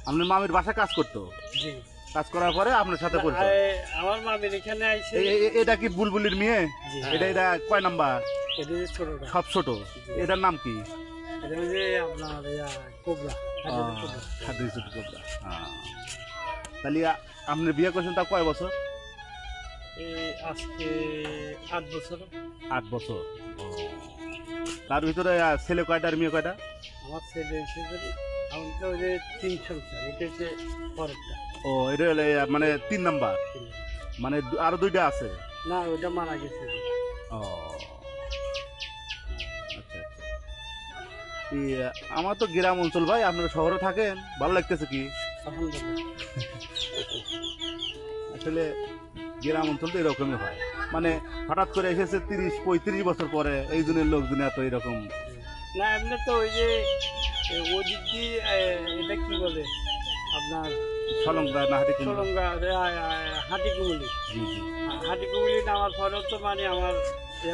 আপনার মামির বাসায় কাজ করতো? জি। কাজ করার পরে আপনার সাথে পরিচয়। আমার মামির এখানে আইছে। এটা কি বুলবুলির মেয়ে? জি। এটা কয় নাম্বার? এটা যে ছোটটা। সব ছোট। এটার নাম কি? এটা যে আপনার কোবরা। হাদিস কোবরা। তাহলে আপনি বিয়ে করছেন তা কয় বছর? আজকে 8 বছর। 8 বছর। তার ভিতরে ছেলে কয়টা আর মেয়ে কয়টা? আমার ছেলে হিসেবে আমি তো ওই যে 3 সংসার, এটা হচ্ছে পরেরটা। ও এটা মানে 3 নাম্বার, মানে আরো 2টা আছে? না, ওটা মারা গেছে। ও আচ্ছা আচ্ছা। আমার তো গ্রাম অঞ্চল ভাই, আপনারা শহরে থাকেন, ভালো লাগতেছে কি? আসলে গ্রাম অঞ্চল তো এরকমই হয়, মানে হঠাৎ করে এসেছে 30-35 বছর পরে এই জনের লোকজন এত এরকম। না এমনি তো ওই যে ওদিক দিয়ে এটা কি বলে আপনার সলঙ্গা না হাটিকুমড়ি? সলঙ্গা, হাটিকুমড়ি। জি জি। হাটিকুমড়ি নামার পরেও তো মানে আমার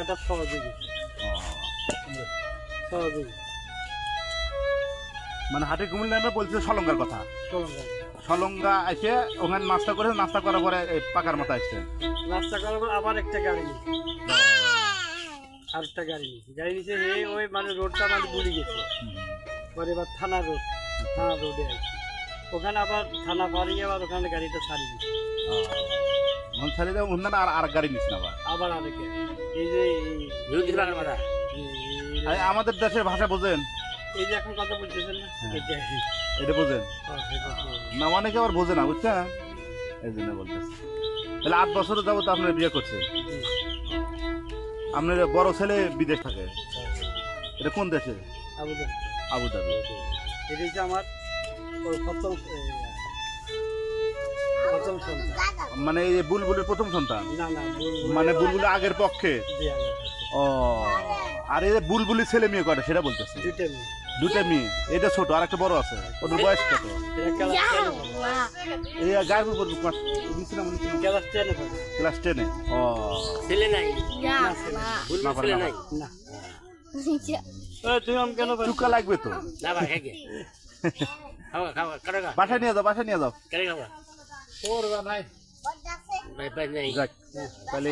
এটা সহযোগী। সহযোগী মানে হাটিকুমড়ি নামে বলছে সলঙ্গার কথা। সলঙ্গা সলঙ্গা এসে ওখানে নাস্তা করে, নাস্তা করার পরে পাকার মাথা আসছে। নাস্তা করার পর আবার একটা গাড়ি নিই, আরেকটা গাড়ি নিচে ওই মানে রোডটা মানে ঘুরে গেছে। পরে এবার থানা রোডে আছে, ওখানে আবার থানা পাড়ি আবার ওখানে গাড়িটা ছাড়ি দিচ্ছে। ছাড়িয়ে দেবো অন্যান্য আর গাড়ি নিস না আবার আরেক এই যে আমাদের দেশের ভাষা বোঝেন? এই যে এখন কথা বলতেছেন না, এটা বোঝেন না? অনেকে আবার বোঝে না, বুঝছেন? এই জন্য বলতেছে। তাহলে 8 বছর যাবত আপনার বিয়ে করছেন। আপনার বড় ছেলে বিদেশ থাকে, এটা কোন দেশে? আবুধাবি। এটা হচ্ছে আমার প্রথম সন্তান। মানে এই বুলবুলের প্রথম সন্তান? না না, মানে বুলবুলের আগের পক্ষে। ও, আর এই বুলবুলি ছেলে মেয়ে কয়টা সেটা বলতেছে? 2টা মেয়ে। এটা ছোট, আর একটা বড় আছে। ওদের বয়স কত? এই গায়ে করবো ক্লাস 10-এ। ও, ছেলে নাই, ছেলে নাই। না তুই কেন চুকা লাগবে তো? না ভাই, খাওয়া খাওয়া কাটা বাসায় নিয়ে যাও, বাসায় নিয়ে যাও। খাওয়া ওর ভাই ভাই নাই। যাক, তাহলে